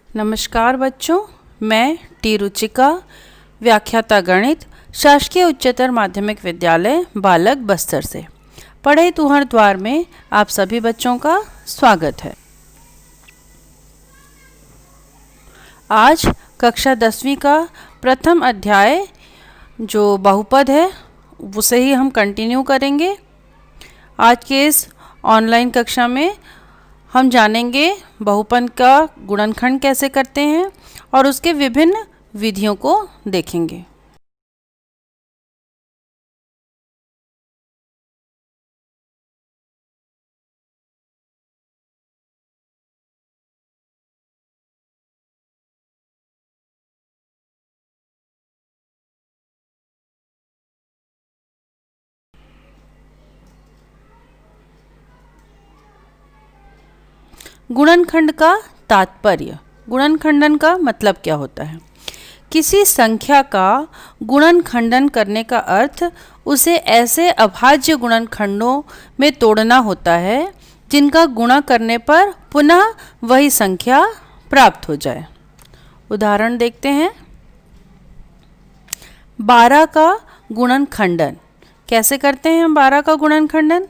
नमस्कार बच्चों, मैं टी रुचिका, व्याख्याता गणित, शासकीय उच्चतर माध्यमिक विद्यालय बालक बस्तर से पढ़े तुहर द्वार में आप सभी बच्चों का स्वागत है। आज कक्षा 10वीं का प्रथम अध्याय जो बहुपद है उसे ही हम कंटिन्यू करेंगे। आज के इस ऑनलाइन कक्षा में हम जानेंगे बहुपद का गुणनखंड कैसे करते हैं और उसके विभिन्न विधियों को देखेंगे। गुणनखंड का तात्पर्य। गुणनखंडन का मतलब क्या होता है? किसी संख्या का गुणनखंडन करने का अर्थ उसे ऐसे अभाज्य गुणनखंडों में तोड़ना होता है जिनका गुणा करने पर पुनः वही संख्या प्राप्त हो जाए। उदाहरण देखते हैं। 12 का गुणनखंडन कैसे करते हैं? हम 12 का गुणनखंडन,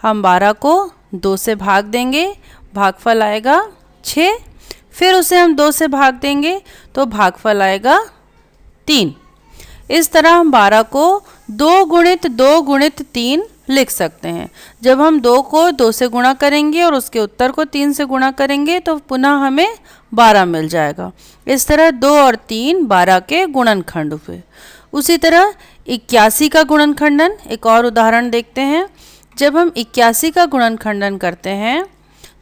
हम 12 को 2 से भाग देंगे, भागफल आएगा 6, फिर उसे हम 2 से भाग देंगे तो भागफल आएगा 3। इस तरह हम 12 को 2 गुणित 2 गुणित 3 लिख सकते हैं। जब हम 2 को 2 से गुणा करेंगे और उसके उत्तर को 3 से गुणा करेंगे तो पुनः हमें 12 मिल जाएगा। इस तरह 2 और 3 12 के गुणनखंड हुए। उसी तरह 81 का गुणनखंडन, एक और उदाहरण देखते हैं। जब हम 81 का गुणनखंडन करते हैं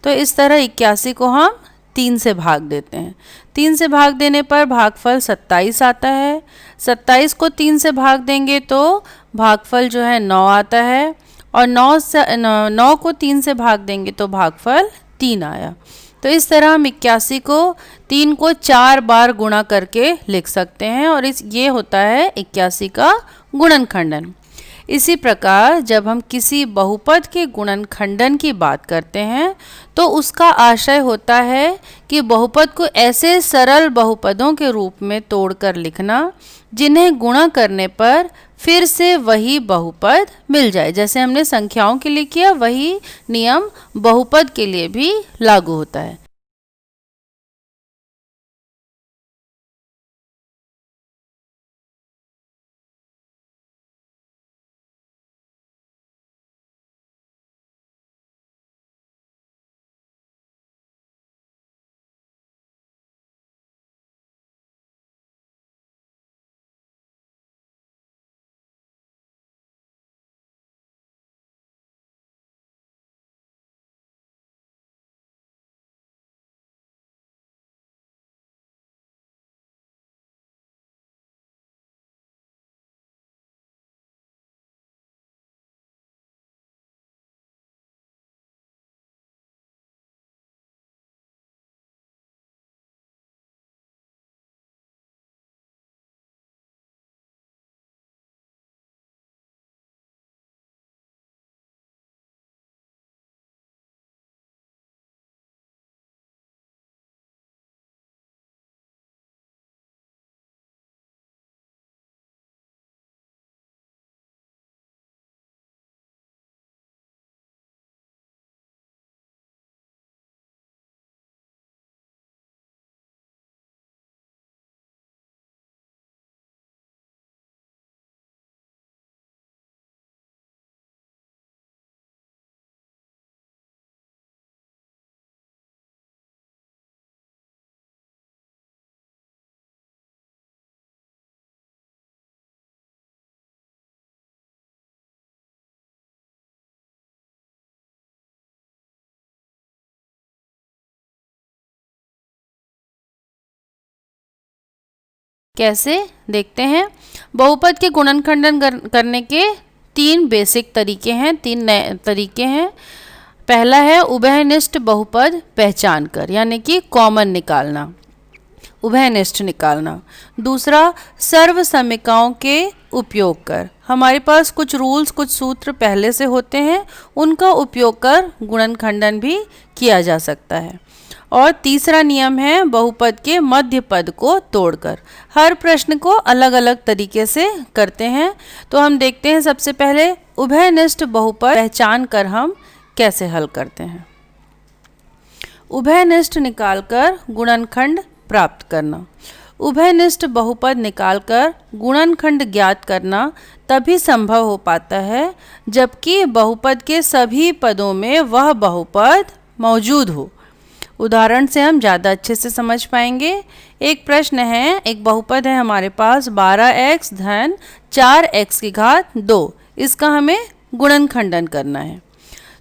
तो इस तरह 81 को हम 3 से भाग देते हैं। 3 से भाग देने पर भागफल 27 आता है। 27 को 3 से भाग देंगे तो भागफल जो है 9 आता है, और 9 को 3 से भाग देंगे तो भागफल 3 आया। तो इस तरह हम 81 को 3 को 4 बार गुणा करके लिख सकते हैं और ये होता है 81 का गुणनखंडन। इसी प्रकार जब हम किसी बहुपद के गुणनखंडन की बात करते हैं तो उसका आशय होता है कि बहुपद को ऐसे सरल बहुपदों के रूप में तोड़कर लिखना जिन्हें गुणा करने पर फिर से वही बहुपद मिल जाए। जैसे हमने संख्याओं के लिए किया, वही नियम बहुपद के लिए भी लागू होता है। कैसे देखते हैं। बहुपद के गुणनखंडन करने के 3 बेसिक तरीके हैं, 3 नए तरीके हैं। पहला है उभयनिष्ठ बहुपद पहचान कर, यानी कि कॉमन निकालना, उभयनिष्ठ निकालना। दूसरा सर्व समीकरणों के उपयोग कर, हमारे पास कुछ रूल्स, कुछ सूत्र पहले से होते हैं, उनका उपयोग कर गुणनखंडन भी किया जा सकता है। और तीसरा नियम है बहुपद के मध्य पद को तोड़कर। हर प्रश्न को अलग अलग तरीके से करते हैं। तो हम देखते हैं सबसे पहले उभयनिष्ठ बहुपद पहचान कर हम कैसे हल करते हैं। उभयनिष्ठ निकालकर गुणनखंड प्राप्त करना। उभयनिष्ठ बहुपद निकालकर गुणनखंड ज्ञात करना तभी संभव हो पाता है जबकि बहुपद के सभी पदों में वह बहुपद मौजूद हो। उदाहरण से हम ज़्यादा अच्छे से समझ पाएंगे। एक प्रश्न है, एक बहुपद है हमारे पास 12x धन 4x की घात 2। इसका हमें गुणनखंडन करना है।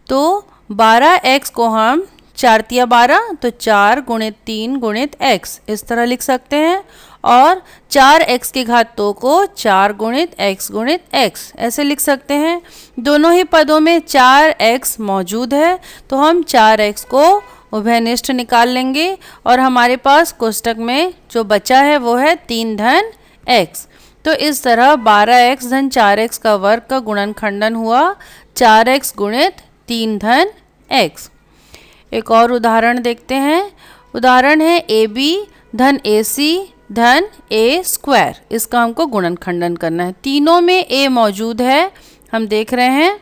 तो 12x को हम 4 तिया 12 तो 4 गुणित 3 गुणित x इस तरह लिख सकते हैं, और 4x की घात 2 को 4 गुणित x ऐसे लिख सकते हैं। दोनों ही पदों में 4x मौजूद है तो हम 4x को उभयनिष्ठ निकाल लेंगे और हमारे पास कोष्टक में जो बचा है वो है 3 धन x। तो इस तरह 12x धन 4x का वर्ग का गुणनखंडन हुआ 4x गुणित 3 धन x। एक और उदाहरण देखते हैं। उदाहरण है AB धन AC धन A स्क्वायर। इसका हमको गुणनखंडन करना है। तीनों में A मौजूद है, हम देख रहे हैं,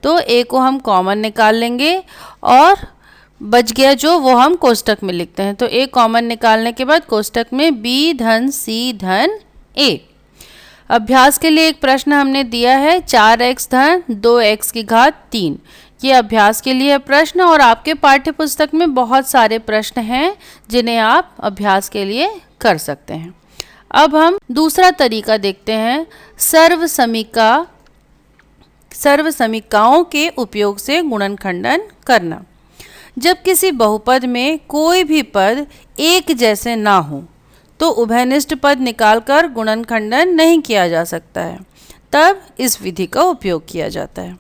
तो A को हम कॉमन निकाल लेंगे और बच गया जो वो हम कोष्टक में लिखते हैं। तो A कॉमन निकालने के बाद कोष्टक में B धन C धन A। अभ्यास के लिए एक प्रश्न हमने दिया है 4x धन 2x की घात 3। ये अभ्यास के लिए प्रश्न, और आपके पाठ्य पुस्तक में बहुत सारे प्रश्न हैं जिन्हें आप अभ्यास के लिए कर सकते हैं। अब हम दूसरा तरीका देखते हैं, सर्व समीकाओं के उपयोग से गुणनखंडन करना। जब किसी बहुपद में कोई भी पद एक जैसे ना हो तो उभयनिष्ठ पद निकालकर गुणनखंडन नहीं किया जा सकता है, तब इस विधि का उपयोग किया जाता है।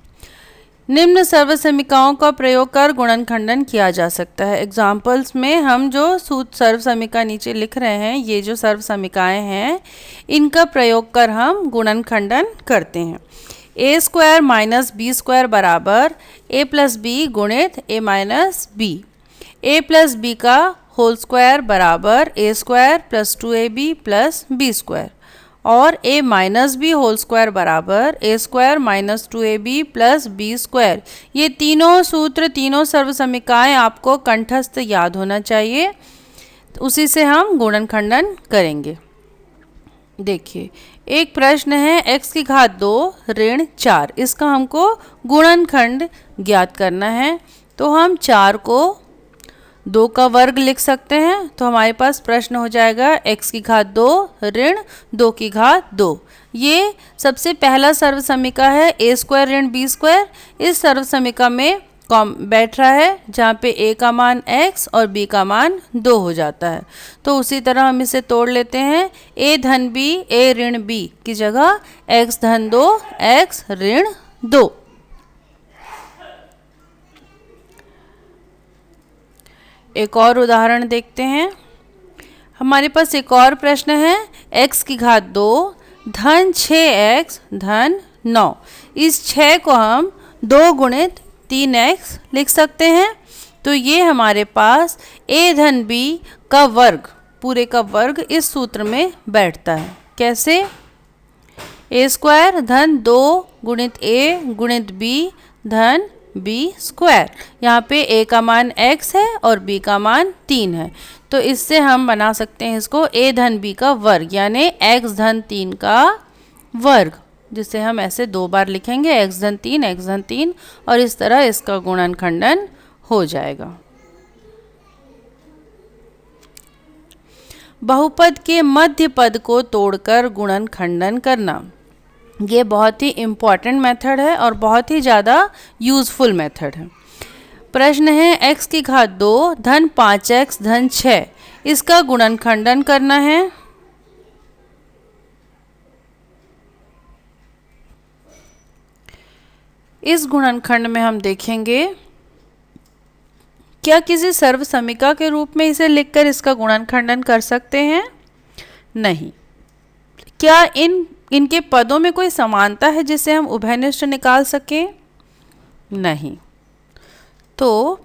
निम्न सर्व समीकाओं का प्रयोग कर गुणनखंडन किया जा सकता है। एग्जाम्पल्स में हम जो सर्व समीका नीचे लिख रहे हैं, ये जो सर्व समीकाएँ हैं, इनका प्रयोग कर हम गुणनखंडन करते हैं। a square minus B square बराबर a प्लस बी गुणित a minus B. a plus B का होल स्क्वायर बराबर a square plus 2ab plus b square, और a minus B whole square बराबर a square minus 2ab plus b square. ये तीनों सूत्र, तीनों सर्व समीकाएँ आपको कंठस्थ याद होना चाहिए, उसी से हम गुणनखंडन करेंगे। देखिए, एक प्रश्न है x की घात 2 ऋण 4। इसका हमको गुणनखंड ज्ञात करना है। तो हम 4 को 2 का वर्ग लिख सकते हैं। तो हमारे पास प्रश्न हो जाएगा x की घात 2 ऋण 2 की घात 2। ये सबसे पहला सर्व समीका है a स्क्वायर ऋण b स्क्वायर। इस सर्व समीका में बैठ रहा है जहाँ पे a का मान x और b का मान 2 हो जाता है। तो उसी तरह हम इसे तोड़ लेते हैं। a धन b, a ऋण b की जगह x धन 2, x ऋण 2। एक और उदाहरण देखते हैं। हमारे पास एक और प्रश्न है x की घात 2 धन 6x धन 9। इस 6 को हम 2 गुणित 3x लिख सकते हैं। तो ये हमारे पास a धन b का वर्ग, पूरे का वर्ग इस सूत्र में बैठता है। कैसे? a स्क्वायर धन 2 गुणित a गुणित b धन b स्क्वायर। यहाँ पे a का मान x है और b का मान 3 है। तो इससे हम बना सकते हैं इसको a धन b का वर्ग, यानी x धन 3 का वर्ग, जिसे हम ऐसे 2 बार लिखेंगे, x धन 3, और इस तरह इसका गुणनखंडन हो जाएगा। बहुपद के मध्य पद को तोड़कर गुणनखंडन करना, ये बहुत ही इम्पॉर्टेंट मेथड है और बहुत ही ज़्यादा यूज़फुल मेथड है। प्रश्न है x की घात 2 धन 5x धन 6। इसका गुणनखंडन करना है। इस गुणनखंड में हम देखेंगे क्या किसी सर्व समीका के रूप में इसे लिखकर इसका गुणनखंडन कर सकते हैं? नहीं। क्या इनके पदों में कोई समानता है जिससे हम उभयनिष्ठ निकाल सकें? नहीं। तो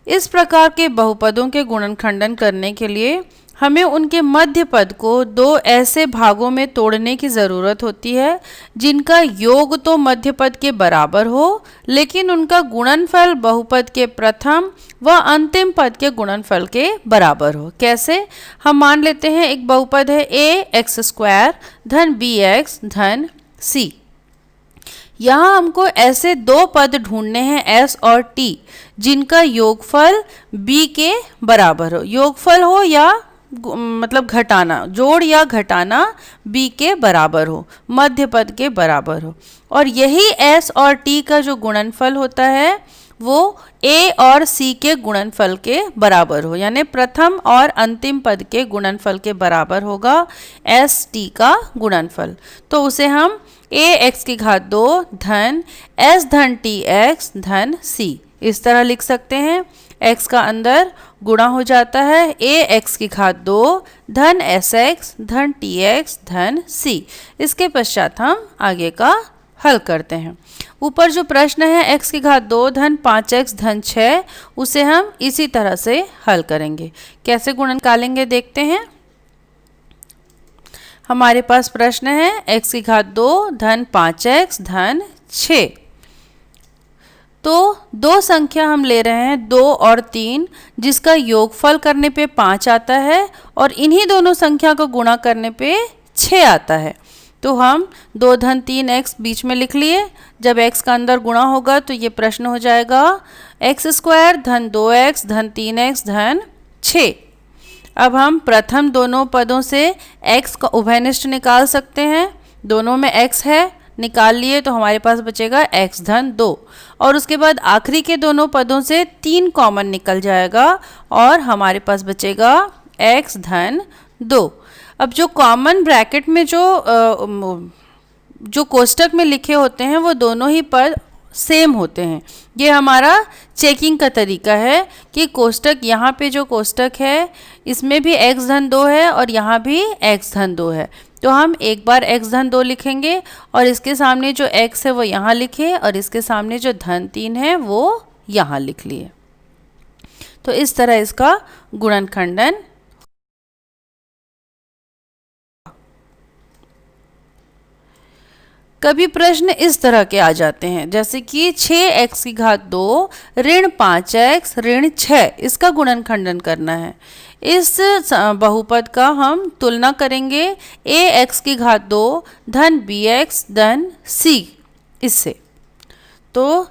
इस प्रकार के बहुपदों के गुणनखंडन करने के लिए हमें उनके मध्य पद को दो ऐसे भागों में तोड़ने की ज़रूरत होती है जिनका योग तो मध्य पद के बराबर हो, लेकिन उनका गुणनफल बहुपद के प्रथम व अंतिम पद के गुणनफल के बराबर हो। कैसे? हम मान लेते हैं एक बहुपद है a एक्स स्क्वायर धन बी एक्स धन सी। यहाँ हमको ऐसे दो पद ढूंढने हैं s और t जिनका योगफल b के बराबर हो। योगफल हो या मतलब घटाना, जोड़ या घटाना b के बराबर हो, मध्य पद के बराबर हो। और यही s और t का जो गुणनफल होता है वो a और c के गुणनफल के बराबर हो, यानी प्रथम और अंतिम पद के गुणनफल के बराबर होगा s t का गुणनफल। तो उसे हम a x की घात 2 धन s धन t x धन c इस तरह लिख सकते हैं। x का अंदर गुणा हो जाता है a x की घात 2 धन s x धन t x धन c। इसके पश्चात हम आगे का हल करते हैं। ऊपर जो प्रश्न है x की घात 2 धन 5x धन 6, उसे हम इसी तरह से हल करेंगे। कैसे गुणन निकालेंगे देखते हैं। हमारे पास प्रश्न है x की घात 2 धन 5x धन 6। तो दो संख्या हम ले रहे हैं 2 और 3 जिसका योगफल करने पे 5 आता है और इन्हीं दोनों संख्या को गुणा करने पे 6 आता है। तो हम 2 धन 3x बीच में लिख लिए। जब x का अंदर गुणा होगा तो ये प्रश्न हो जाएगा एक्स स्क्वायर धन 2x धन 3x धन 6। अब हम प्रथम दोनों पदों से x का उभयनिष्ठ निकाल सकते हैं। दोनों में x है, निकाल लिए तो हमारे पास बचेगा x धन 2 और उसके बाद आखिरी के दोनों पदों से 3 कॉमन निकल जाएगा और हमारे पास बचेगा x धन 2। अब जो कॉमन ब्रैकेट में जो कोष्टक में लिखे होते हैं वो दोनों ही पद सेम होते हैं। ये हमारा चेकिंग का तरीका है कि कोष्टक, यहाँ पे जो कोष्टक है इसमें भी x धन 2 है और यहाँ भी x धन 2 है। तो हम एक बार x धन 2 लिखेंगे और इसके सामने जो x है वो यहाँ लिखे और इसके सामने जो धन 3 है वो यहाँ लिख लिए। तो इस तरह इसका गुणनखंडन। कभी प्रश्न इस तरह के आ जाते हैं जैसे कि 6x की घात 2 ऋण 5x ऋण 6, इसका गुणनखंडन करना है। इस बहुपद का हम तुलना करेंगे ax की घात 2 धन bx धन c इससे। तो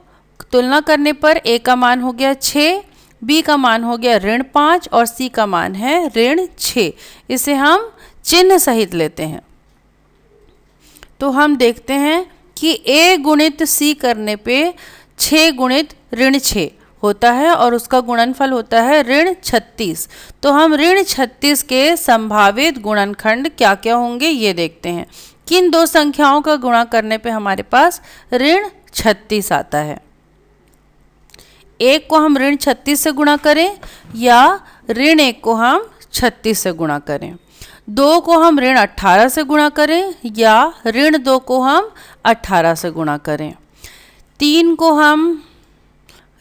तुलना करने पर a का मान हो गया 6, b का मान हो गया ऋण 5 और c का मान है ऋण 6। इसे हम चिन्ह सहित लेते हैं। तो हम देखते हैं कि a गुणित c करने पे 6 गुणित ऋण 6 होता है और उसका गुणनफल होता है ऋण 36। तो हम ऋण 36 के संभावित गुणनखंड क्या क्या होंगे ये देखते हैं। किन दो संख्याओं का गुणा करने पे हमारे पास ऋण 36 आता है। एक को हम ऋण 36 से गुणा करें या ऋण 1 को हम 36 से गुणा करें। 2 को हम ऋण 18 से गुणा करें या ऋण 2 को हम 18 से गुणा करें। 3 को हम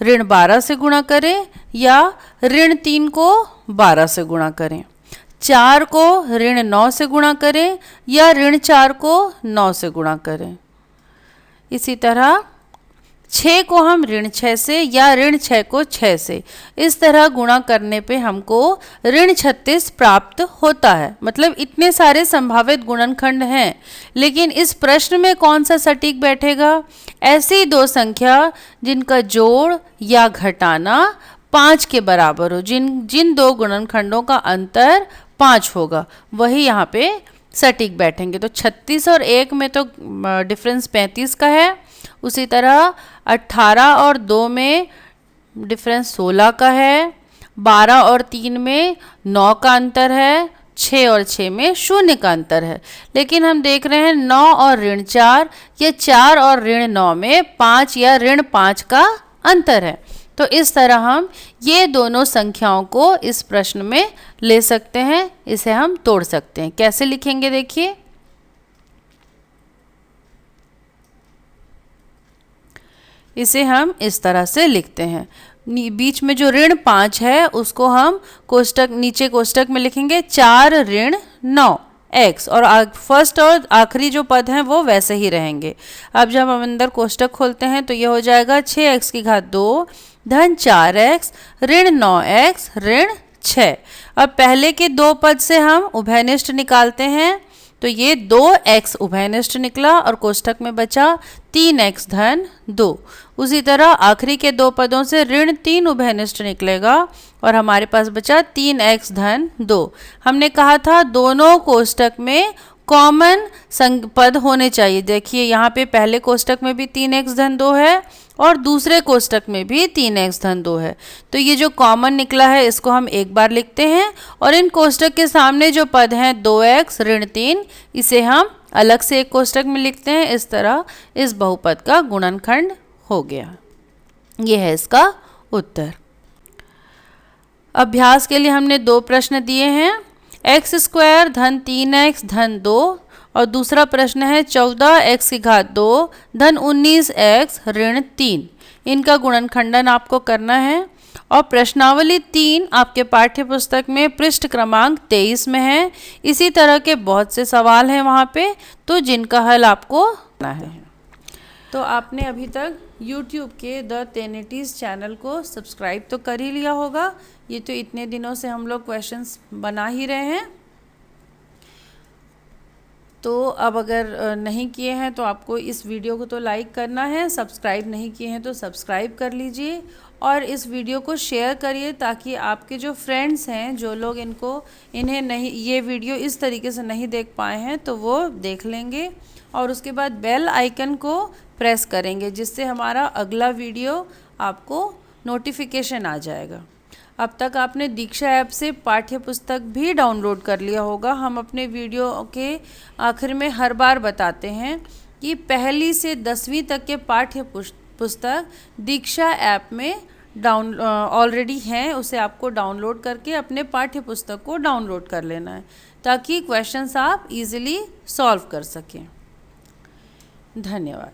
ऋण 12 से गुणा करें या ऋण 3 को 12 से गुणा करें। 4 को ऋण 9 से गुणा करें या ऋण 4 को 9 से गुणा करें। इसी तरह 6 को हम ऋण 6 से या ऋण 6 को 6 से, इस तरह गुणा करने पे हमको ऋण 36 प्राप्त होता है। मतलब इतने सारे संभावित गुणनखंड हैं, लेकिन इस प्रश्न में कौन सा सटीक बैठेगा? ऐसी दो संख्या जिनका जोड़ या घटाना 5 के बराबर हो, जिन दो गुणनखंडों का अंतर 5 होगा, वही यहाँ पे सटीक बैठेंगे। तो 36 और 1 में तो डिफरेंस 35 का है। उसी तरह 18 और 2 में डिफरेंस 16 का है। 12 और 3 में 9 का अंतर है। 6 और 6 में 0 का अंतर है। लेकिन हम देख रहे हैं 9 और ऋण 4 या 4 और ऋण 9 में 5 या ऋण 5 का अंतर है। तो इस तरह हम ये दोनों संख्याओं को इस प्रश्न में ले सकते हैं, इसे हम तोड़ सकते हैं। कैसे लिखेंगे देखिए। इसे हम इस तरह से लिखते हैं। बीच में जो ऋण 5 है उसको हम कोष्टक नीचे कोष्टक में लिखेंगे 4 ऋण 9 x, और फर्स्ट और आखिरी जो पद हैं वो वैसे ही रहेंगे। अब जब हम अंदर कोष्टक खोलते हैं तो ये हो जाएगा 6x की घात 2 धन 4x ऋण 9x ऋण 6। अब पहले के दो पद से हम उभयनिष्ठ निकालते हैं तो ये 2x उभयनिष्ठ निकला और कोष्टक में बचा 3x धन 2। उसी तरह आखिरी के दो पदों से ऋण 3 उभयनिष्ठ निकलेगा और हमारे पास बचा 3x धन 2। हमने कहा था दोनों कोष्टक में कॉमन पद होने चाहिए। देखिए यहाँ पे पहले कोष्टक में भी 3x धन 2 है और दूसरे कोष्टक में भी 3x धन 2 है, तो ये जो कॉमन निकला है इसको हम एक बार लिखते हैं और इन कोष्टक के सामने जो पद हैं 2x ऋण 3 इसे हम अलग से एक कोष्टक में लिखते हैं। इस तरह इस बहुपद का गुणनखंड हो गया। ये है इसका उत्तर। अभ्यास के लिए हमने दो प्रश्न दिए हैं, x स्क्वायर धन 3x धन 2 और दूसरा प्रश्न है 14x की घात 2 धन 19x ऋण 3। इनका गुणनखंडन आपको करना है और प्रश्नावली 3 आपके पाठ्य पुस्तक में पृष्ठ क्रमांक 23 में है। इसी तरह के बहुत से सवाल हैं वहाँ पे, तो जिनका हल आपको करना है। तो आपने अभी तक YouTube के द टेनिटीज़ चैनल को सब्सक्राइब तो कर ही लिया होगा। ये तो इतने दिनों से हम लोग क्वेश्चंस बना ही रहे हैं। तो अब अगर नहीं किए हैं तो आपको इस वीडियो को तो लाइक करना है, सब्सक्राइब नहीं किए हैं तो सब्सक्राइब कर लीजिए और इस वीडियो को शेयर करिए ताकि आपके जो फ्रेंड्स हैं, जो लोग इन्हें नहीं ये वीडियो इस तरीके से नहीं देख पाए हैं तो वो देख लेंगे और उसके बाद बेल आइकन को प्रेस करेंगे जिससे हमारा अगला वीडियो आपको नोटिफिकेशन आ जाएगा। अब तक आपने दीक्षा ऐप से पाठ्य पुस्तक भी डाउनलोड कर लिया होगा। हम अपने वीडियो के आखिर में हर बार बताते हैं कि पहली से 10वीं तक के पाठ्य पुस्तक दीक्षा ऐप में ऑलरेडी हैं, उसे आपको डाउनलोड करके अपने पाठ्य पुस्तक को डाउनलोड कर लेना है ताकि क्वेश्चंस आप इजीली सॉल्व कर सकें। धन्यवाद।